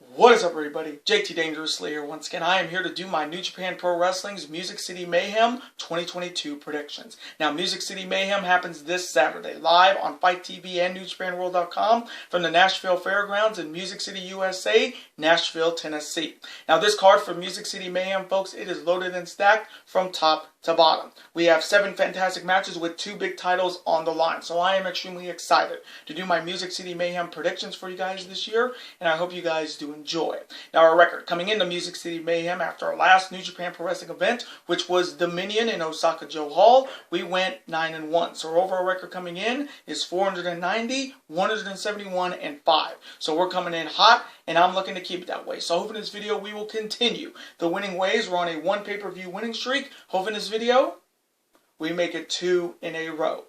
What is up, everybody? JT Dangerously here once again. I am here to do my New Japan Pro Wrestling's Music City Mayhem 2022 predictions. Now, Music City Mayhem happens this Saturday, live on Fight TV and NewJapanWorld.com from the Nashville Fairgrounds in Music City, USA, Nashville, Tennessee. Now, this card for Music City Mayhem, folks, it is loaded and stacked from top to bottom. We have 7 fantastic matches with 2 big titles on the line. So I am extremely excited to do my Music City Mayhem predictions for you guys this year, and I hope you guys do enjoy. Now, our record coming into Music City Mayhem after our last New Japan Pro Wrestling event, which was Dominion in Osaka Joe Hall, we went 9-1. So our overall record coming in is 490, 171, and 5. So we're coming in hot, and I'm looking to keep it that way. So hopefully in this video we will continue the winning ways. We're on a 1 pay-per-view winning streak. Hopefully in this video we make it 2 in a row.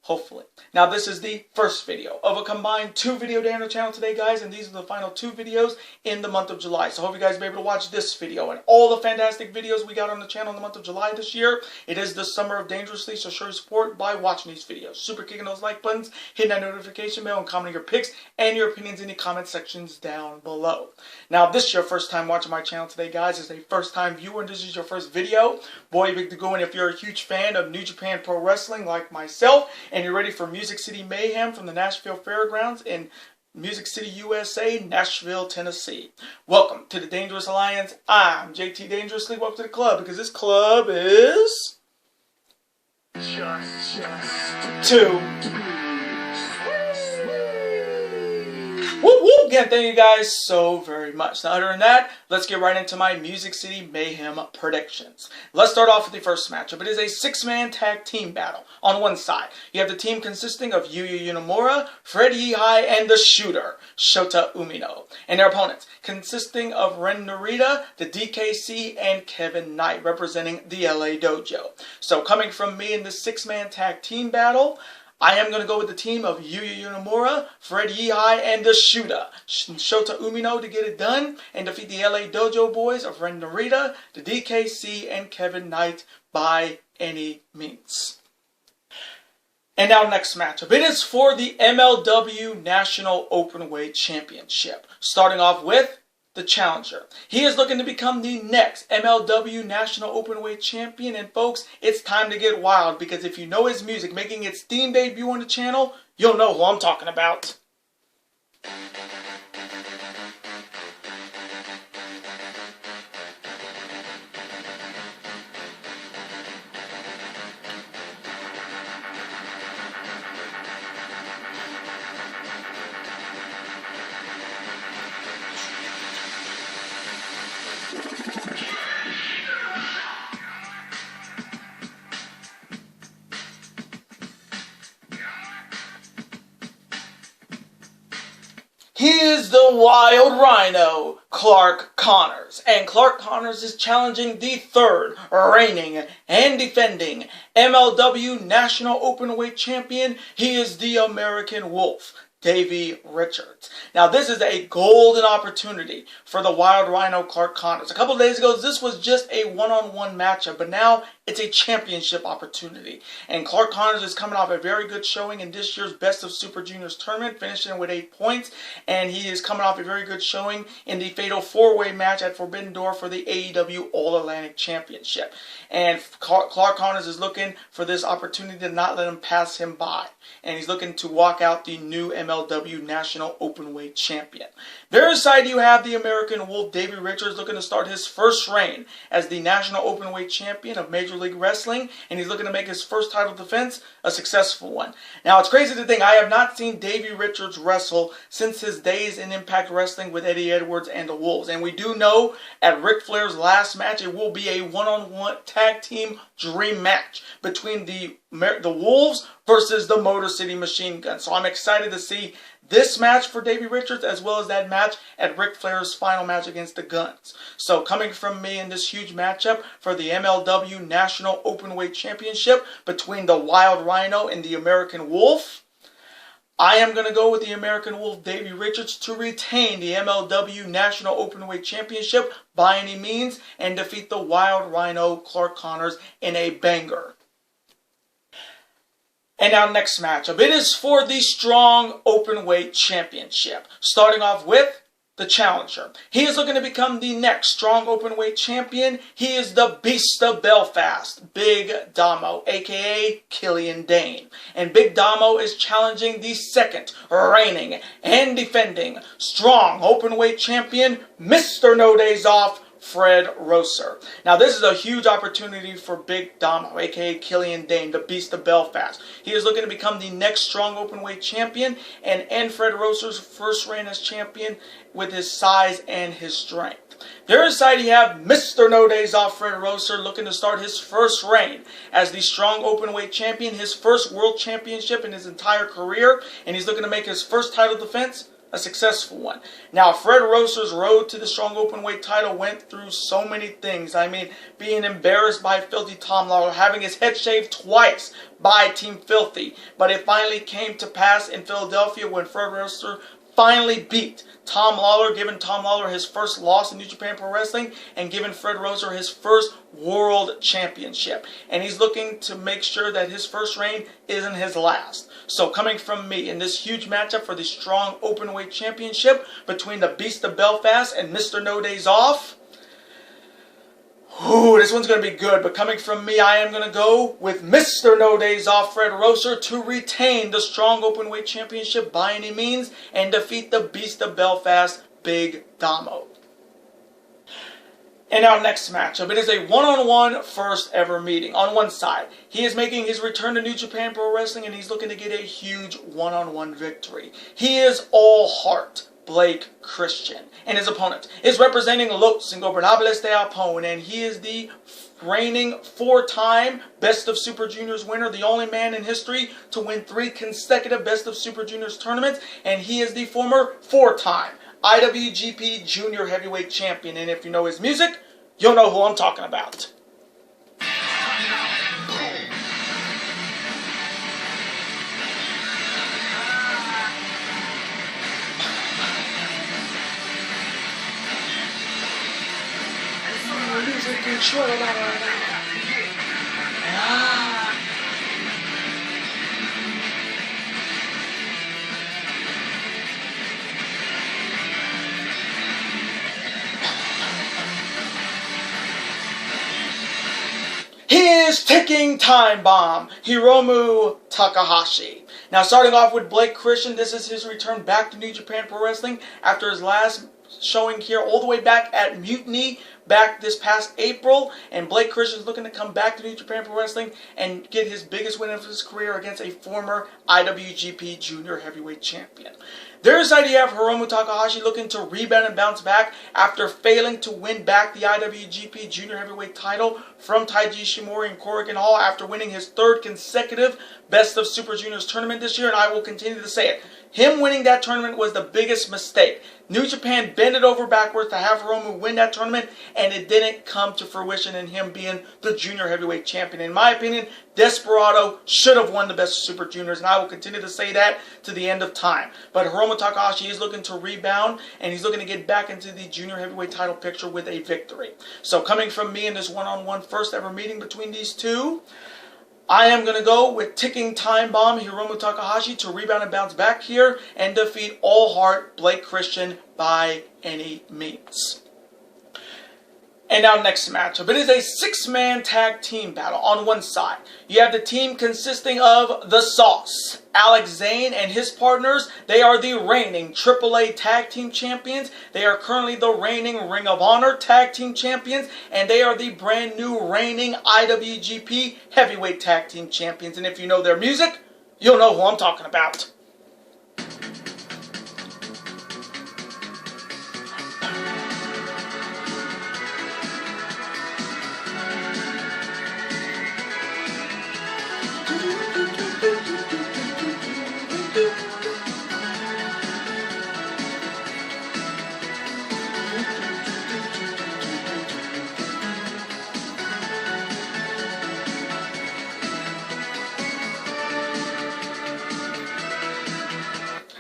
Hopefully. Now, this is the first video of a combined 2 video day on the channel today, guys, and these are the final 2 videos in the month of July. So I hope you guys will be able to watch this video and all the fantastic videos we got on the channel in the month of July this year. It is the summer of Dangerously, so show your support by watching these videos. Super kicking those like buttons, hitting that notification bell, and commenting your picks and your opinions in the comment sections down below. Now, if this is your first time watching my channel today, guys, is a first time viewer and this is your first video, boy, big to go. And if you're a huge fan of New Japan Pro Wrestling like myself, and you're ready for Music City Mayhem from the Nashville Fairgrounds in Music City, USA, Nashville, Tennessee. Welcome to the Dangerous Alliance. I'm JT Dangerously. Welcome to the club, because this club is just 2. Whoop whoop! Again, thank you guys so very much. Now, other than that, let's get right into my Music City Mayhem predictions. Let's start off with the first matchup. It is a 6-man tag team battle. On one side, you have the team consisting of Yuya Uemura, Fred Yehi, and the Shooter, Shota Umino. And their opponents, consisting of Ren Narita, the DKC, and Kevin Knight, representing the LA Dojo. So, coming from me in this 6-man tag team battle, I am going to go with the team of Yuya Uemura, Fred Yehi, and the Shooter, Shota Umino, to get it done and defeat the LA Dojo boys of Ren Narita, the DKC, and Kevin Knight by any means. And now, next matchup. It is for the MLW National Openweight Championship. Starting off with the challenger. He is looking to become the next MLW National Openweight Champion. And folks, it's time to get wild, because if you know his music making its theme debut on the channel, you'll know who I'm talking about. He is the Wild Rhino, Clark Connors, and Clark Connors is challenging the 3rd reigning and defending MLW National Openweight Champion. He is the American Wolf, Davey Richards. Now, this is a golden opportunity for the Wild Rhino, Clark Connors. A couple of days ago, this was just a one-on-one matchup, but now it's a championship opportunity. And Clark Connors is coming off a very good showing in this year's Best of Super Juniors tournament, finishing with 8 points. And he is coming off a very good showing in the Fatal 4-Way match at Forbidden Door for the AEW All-Atlantic Championship. And Clark Connors is looking for this opportunity to not let him pass him by. And he's looking to walk out the new MLW National Openweight Champion. Their side, you have the American Wolf, Davey Richards, looking to start his first reign as the National Openweight Champion of Major League Wrestling, and he's looking to make his first title defense a successful one. Now, it's crazy to think I have not seen Davey Richards wrestle since his days in Impact Wrestling with Eddie Edwards and the Wolves. And we do know at Ric Flair's last match, it will be a one-on-one tag team dream match between the Wolves versus the Motor City Machine Guns. So I'm excited to see this match for Davey Richards, as well as that match at Ric Flair's final match against the Guns. So coming from me in this huge matchup for the MLW National Openweight Championship between the Wild Rhino and the American Wolf, I am going to go with the American Wolf, Davey Richards, to retain the MLW National Openweight Championship by any means and defeat the Wild Rhino, Clark Connors, in a banger. And our next matchup, it is for the Strong Openweight Championship. Starting off with the challenger. He is looking to become the next strong openweight champion. He is the Beast of Belfast, Big Damo, aka Killian Dane. And Big Damo is challenging the second reigning and defending strong openweight champion, Mr. No Days Off, Fred Rosser. Now, this is a huge opportunity for Big Damo, aka Killian Dane, the Beast of Belfast. He is looking to become the next strong openweight champion and end Fred Rosser's first reign as champion with his size and his strength. The other side, you have Mr. No Days Off, Fred Rosser, looking to start his first reign as the strong openweight champion, his first world championship in his entire career, and he's looking to make his first title defense a successful one. Now, Fred Rosser's road to the strong openweight title went through so many things. I mean, being embarrassed by Filthy Tom Lawler, having his head shaved twice by Team Filthy. But it finally came to pass in Philadelphia when Fred Rosser finally beat Tom Lawler, giving Tom Lawler his first loss in New Japan Pro Wrestling and giving Fred Rosser his first world championship. And he's looking to make sure that his first reign isn't his last. So coming from me in this huge matchup for the strong openweight championship between the Beast of Belfast and Mr. No Days Off, ooh, this one's going to be good, but coming from me, I am going to go with Mr. No Days Off, Fred Rosser, to retain the strong openweight championship by any means and defeat the Beast of Belfast, Big Damo. In our next matchup, it is a one-on-one first ever meeting. On one side, he is making his return to New Japan Pro Wrestling and he's looking to get a huge one-on-one victory. He is all heart, Blake Christian, and his opponent is representing Los Ingobernables de Japón, and he is the reigning four-time Best of Super Juniors winner, the only man in history to win 3 consecutive Best of Super Juniors tournaments, and he is the former four-time IWGP Junior Heavyweight Champion, and if you know his music, you'll know who I'm talking about. He is ticking time bomb, Hiromu Takahashi. Now, starting off with Blake Christian, this is his return back to New Japan Pro Wrestling after his last showing here all the way back at Mutiny back this past April, and Blake Christian is looking to come back to New Japan Pro Wrestling and get his biggest win of his career against a former IWGP Junior Heavyweight Champion. Their side, you have Hiromu Takahashi looking to rebound and bounce back after failing to win back the IWGP Junior Heavyweight title from Taiji Ishimori in Corrigan Hall after winning his 3rd consecutive Best of Super Juniors tournament this year, and I will continue to say it. Him winning that tournament was the biggest mistake. New Japan bent it over backwards to have Hiromu win that tournament, and it didn't come to fruition in him being the Junior Heavyweight Champion. In my opinion, Desperado should have won the Best of Super Juniors, and I will continue to say that to the end of time. But Hiromu Takahashi is looking to rebound, and he's looking to get back into the Junior Heavyweight title picture with a victory. So coming from me in this one-on-one first ever meeting between these two, I am going to go with ticking time bomb Hiromu Takahashi to rebound and bounce back here and defeat all heart Blake Christian by any means. And now next matchup, it is a 6-man tag team battle. On one side, you have the team consisting of The Sauce, Alex Zane and his partners. They are the reigning AAA Tag Team Champions. They are currently the reigning Ring of Honor Tag Team Champions. And they are the brand new reigning IWGP Heavyweight Tag Team Champions. And if you know their music, you'll know who I'm talking about.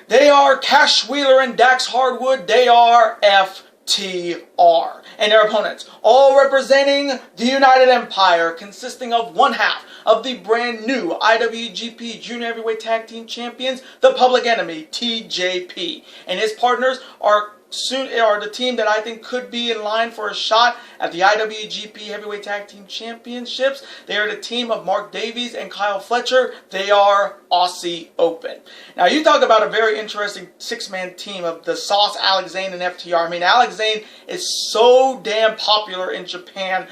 They are Cash Wheeler and Dax Hardwood. They are FTR. And their opponents, all representing the United Empire, consisting of one half of the brand new IWGP Junior Heavyweight Tag Team Champions, the Public Enemy, TJP. And his partners are the team that I think could be in line for a shot at the IWGP Heavyweight Tag Team Championships. They are the team of Mark Davies and Kyle Fletcher. They are Aussie Open. Now, you talk about a very interesting six-man team of the Sauce, Alex Zane, and FTR. I mean, Alex Zane is so damn popular in Japan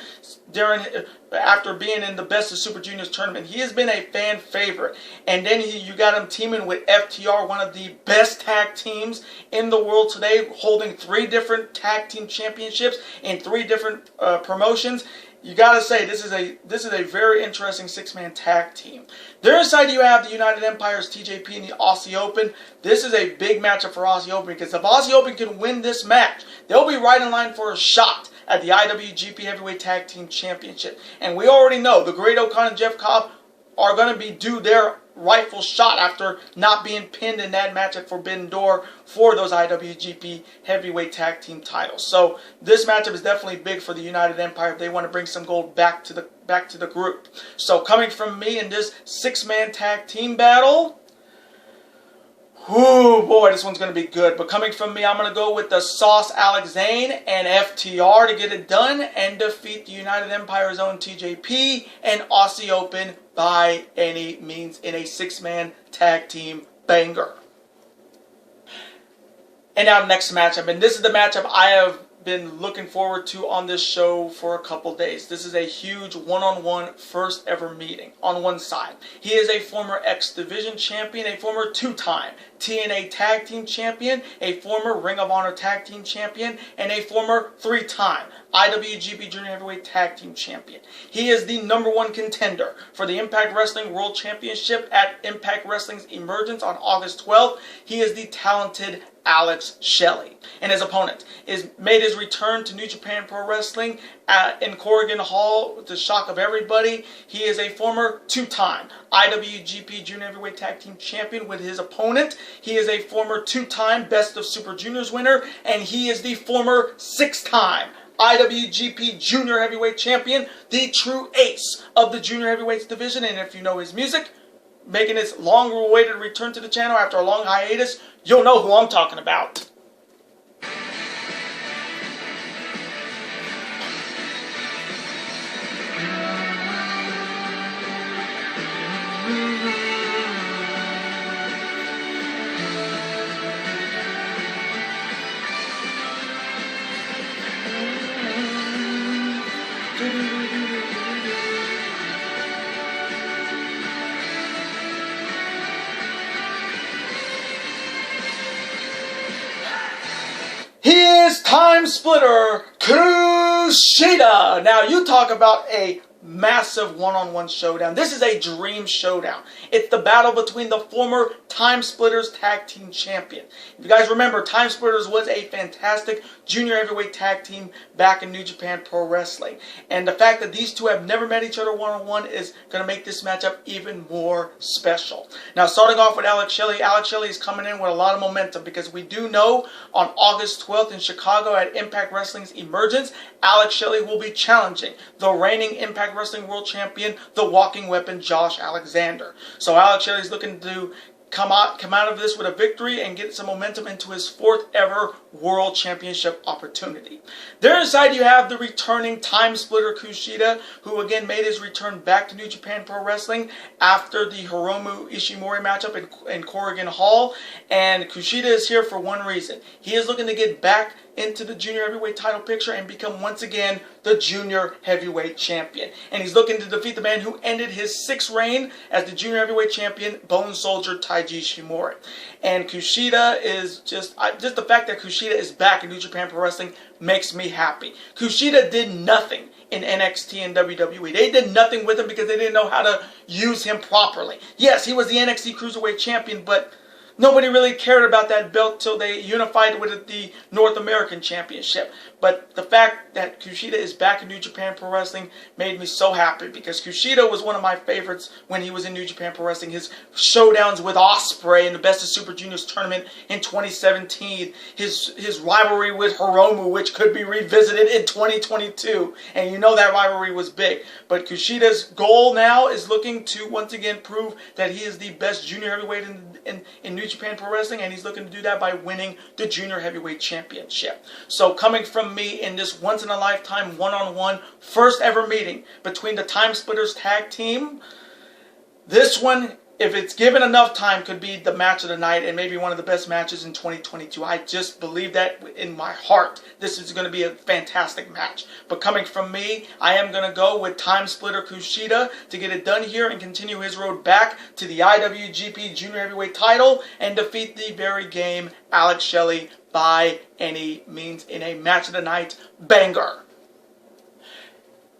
after being in the Best of Super Juniors tournament. He has been a fan favorite. And then you got him teaming with FTR, one of the best tag teams in the world today, holding 3 different tag team championships in 3 different promotions. You gotta say, this is a very interesting 6-man tag team. Their side, you have the United Empire's TJP and the Aussie Open. This is a big matchup for Aussie Open, because if Aussie Open can win this match, they'll be right in line for a shot at the IWGP Heavyweight Tag Team Championship. And we already know the Great O'Connor and Jeff Cobb are going to be due their rightful shot after not being pinned in that match at Forbidden Door for those IWGP Heavyweight Tag Team titles. So this matchup is definitely big for the United Empire if they want to bring some gold back to the group. So coming from me in this 6-man tag team battle, whoo, boy, this one's going to be good. But coming from me, I'm going to go with the Sauce, Alex Zane, and FTR to get it done and defeat the United Empire's own TJP and Aussie Open by any means in a 6-man tag team banger. And now next matchup, and this is the matchup I have been looking forward to on this show for a couple days. This is a huge one-on-one first ever meeting. On one side, he is a former X Division champion, a former 2-time TNA Tag Team Champion, a former Ring of Honor Tag Team Champion, and a former 3-time IWGP Junior Heavyweight Tag Team Champion. He is the #1 contender for the Impact Wrestling World Championship at Impact Wrestling's Emergence on August 12th. He is the talented Alex Shelley. And his opponent made his return to New Japan Pro Wrestling in Corrigan Hall with the shock of everybody. He is a former 2-time IWGP Junior Heavyweight Tag Team Champion with his opponent. He is a former 2-time Best of Super Juniors winner, and he is the former 6-time IWGP Junior Heavyweight Champion, the true ace of the Junior Heavyweights division. And if you know his music, making his long-awaited return to the channel after a long hiatus, you'll know who I'm talking about. He is Time Splitter Kushida. Now, you talk about a massive one-on-one showdown. This is a dream showdown. It's the battle between the former Time Splitters Tag Team Champion. If you guys remember, Time Splitters was a fantastic junior heavyweight tag team back in New Japan Pro Wrestling. And the fact that these two have never met each other one-on-one is going to make this matchup even more special. Now, starting off with Alex Shelley. Alex Shelley is coming in with a lot of momentum because we do know on August 12th in Chicago at Impact Wrestling's Emergence, Alex Shelley will be challenging the reigning Impact Wrestling World Champion, the Walking Weapon, Josh Alexander. So Alex Shelley is looking to come out of this with a victory and get some momentum into his 4th ever World Championship opportunity. There inside you have the returning Time Splitter Kushida, who again made his return back to New Japan Pro Wrestling after the Hiromu Ishimori matchup in Corrigan Hall. And Kushida is here for one reason. He is looking to get back into the junior heavyweight title picture and become once again the junior heavyweight champion. And he's looking to defeat the man who ended his 6th reign as the junior heavyweight champion, Bone Soldier Taiji Shimori. And Kushida is just the fact that Kushida is back in New Japan Pro Wrestling makes me happy. Kushida did nothing in NXT and WWE. They did nothing with him because they didn't know how to use him properly. Yes, he was the NXT Cruiserweight Champion, but nobody really cared about that belt till they unified with the North American Championship. But the fact that Kushida is back in New Japan Pro Wrestling made me so happy, because Kushida was one of my favorites when he was in New Japan Pro Wrestling. His showdowns with Ospreay in the Best of Super Juniors tournament in 2017. His rivalry with Hiromu, which could be revisited in 2022. And you know that rivalry was big. But Kushida's goal now is looking to once again prove that he is the best junior heavyweight in New Japan Pro Wrestling, and he's looking to do that by winning the Junior Heavyweight Championship. So coming from me in this once-in-a-lifetime one-on-one first ever meeting between the Time Splitters tag team, this one, if it's given enough time, could be the match of the night and maybe one of the best matches in 2022. I just believe that in my heart. This is going to be a fantastic match. But coming from me, I am going to go with Time Splitter Kushida to get it done here and continue his road back to the IWGP Junior Heavyweight title and defeat the very game Alex Shelley by any means in a match of the night banger.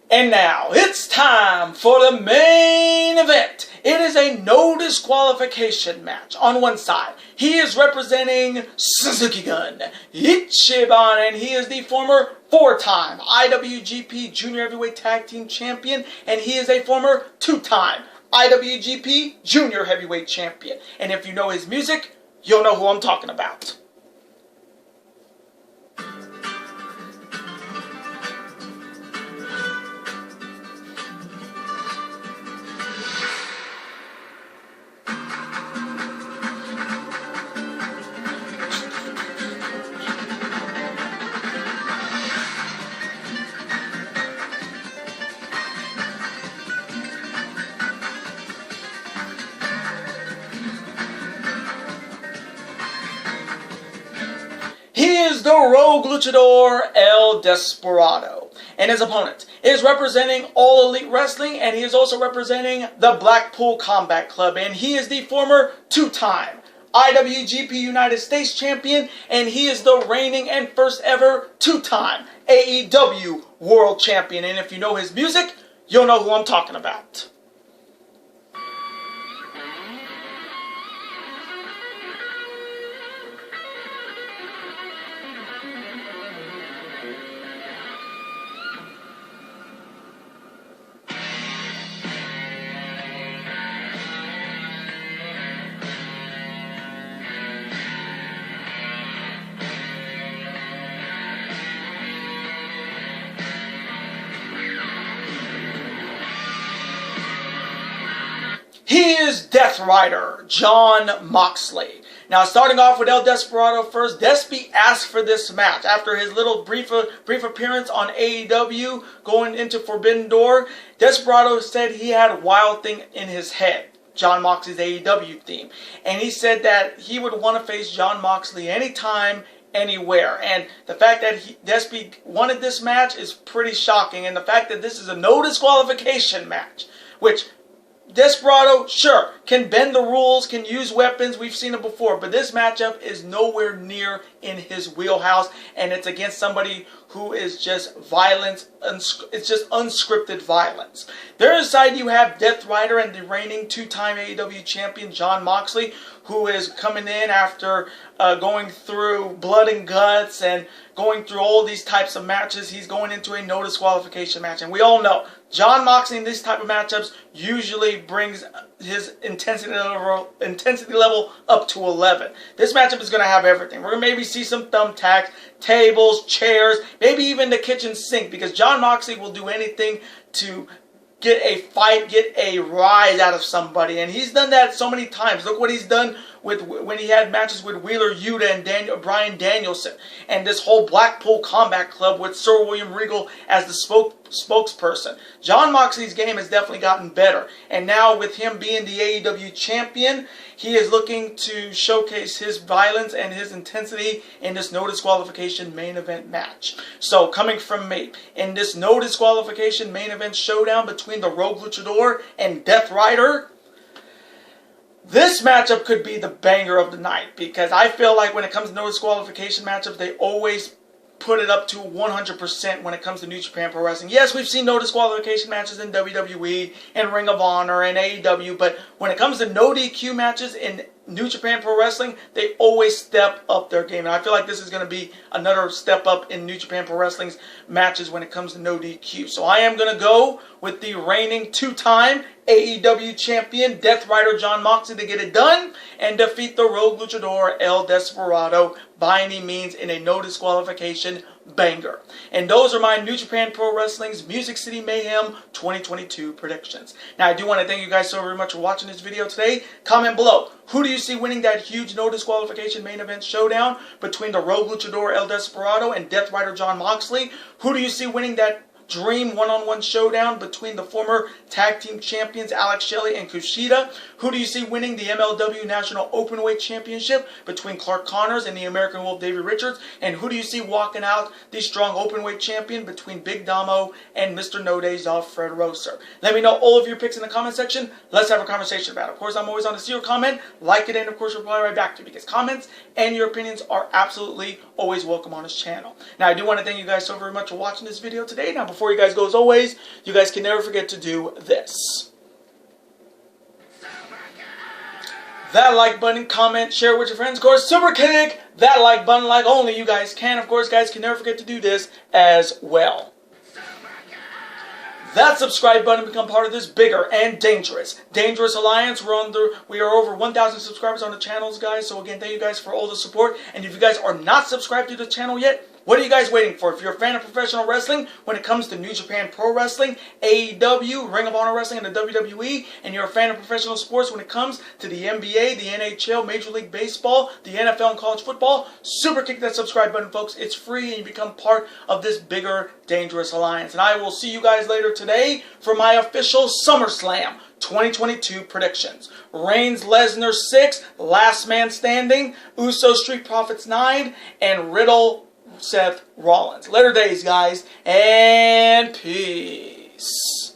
And now, it's time for the main event. It is a no disqualification match. On one side, he is representing Suzuki-gun Ichiban, and he is the former 4-time IWGP Junior Heavyweight Tag Team Champion, and he is a former 2-time IWGP Junior Heavyweight Champion. And if you know his music, you'll know who I'm talking about. He is the Rogue Luchador El Desperado, and his opponent is representing All Elite Wrestling, and he is also representing the Blackpool Combat Club, and he is the former 2-time IWGP United States Champion, and he is the reigning and first ever 2-time AEW World Champion. And if you know his music, you'll know who I'm talking about. He is Death Rider Jon Moxley. Now, starting off with El Desperado first, Despy asked for this match after his little brief appearance on AEW going into Forbidden Door. Desperado said he had a wild thing in his head, Jon Moxley's AEW theme, and he said that he would want to face Jon Moxley anytime, anywhere. And the fact that Despy wanted this match is pretty shocking, and the fact that this is a no disqualification match, which Desperado, sure, can bend the rules, can use weapons, we've seen it before, but this matchup is nowhere near in his wheelhouse, and it's against somebody who is just violence, it's just unscripted violence. There inside you have Death Rider and the reigning 2-time AEW champion Jon Moxley, who is coming in after going through blood and guts and going through all these types of matches. He's going into a no disqualification match, and we all know Jon Moxley in these type of matchups usually brings his intensity level up to 11. This matchup is going to have everything. We're going to maybe see some thumbtacks, tables, chairs, maybe even the kitchen sink, because Jon Moxley will do anything to get a fight, get a rise out of somebody, and he's done that so many times. Look what he's done with when he had matches with Wheeler Yuta and Bryan Danielson, and this whole Blackpool Combat Club with Sir William Regal as the spokesperson. Jon Moxley's game has definitely gotten better, and now with him being the AEW champion, he is looking to showcase his violence and his intensity in this no disqualification main event match. So coming from me, in this no disqualification main event showdown between the Rogue Luchador and Death Rider, this matchup could be the banger of the night, because I feel like when it comes to no disqualification matchups, they always put it up to 100% when it comes to New Japan Pro Wrestling. Yes, we've seen no disqualification matches in WWE and Ring of Honor and AEW, but when it comes to no DQ matches in New Japan Pro Wrestling, they always step up their game. And I feel like this is going to be another step up in New Japan Pro Wrestling's matches when it comes to no DQ. So I am going to go with the reigning two-time AEW champion, Death Rider Jon Moxley, to get it done and defeat the Rogue Luchador El Desperado by any means in a no disqualification banger. And those are my New Japan Pro Wrestling's Music City Mayhem 2022 predictions. Now, I do want to thank you guys so very much for watching this video today. Comment below, who do you see winning that huge no disqualification main event showdown between the Rogue Luchador El Desperado and Death Rider Jon Moxley? Who do you see winning that dream one-on-one showdown between the former tag team champions Alex Shelley and Kushida? Who do you see winning the MLW National Openweight Championship between Clark Connors and the American Wolf Davey Richards? And who do you see walking out the strong Openweight champion between Big Damo and Mr. No Days Off Fred Rosser? Let me know all of your picks in the comment section. Let's have a conversation about it. Of course, I'm always on to see your comment, like it, and of course reply right back to you, because comments and your opinions are absolutely always welcome on this channel. Now, I do want to thank you guys so very much for watching this video today. Now, before you guys go, as always, you guys can never forget to do this. That like button, comment, share with your friends. Of course, super kick that like button like only you guys can. Of course, guys can never forget to do this as well. That subscribe button, become part of this bigger and dangerous alliance. We are over 1,000 subscribers on the channels, guys. So again, thank you guys for all the support. And if you guys are not subscribed to the channel yet, what are you guys waiting for? If you're a fan of professional wrestling, when it comes to New Japan Pro Wrestling, AEW, Ring of Honor Wrestling, and the WWE, and you're a fan of professional sports when it comes to the NBA, the NHL, Major League Baseball, the NFL, and college football, super kick that subscribe button, folks. It's free, and you become part of this bigger, dangerous alliance. And I will see you guys later today for my official SummerSlam 2022 predictions. Reigns, Lesnar 6, Last Man Standing, Uso, Street Profits 9, and Riddle, Seth Rollins. Later days, guys, and peace.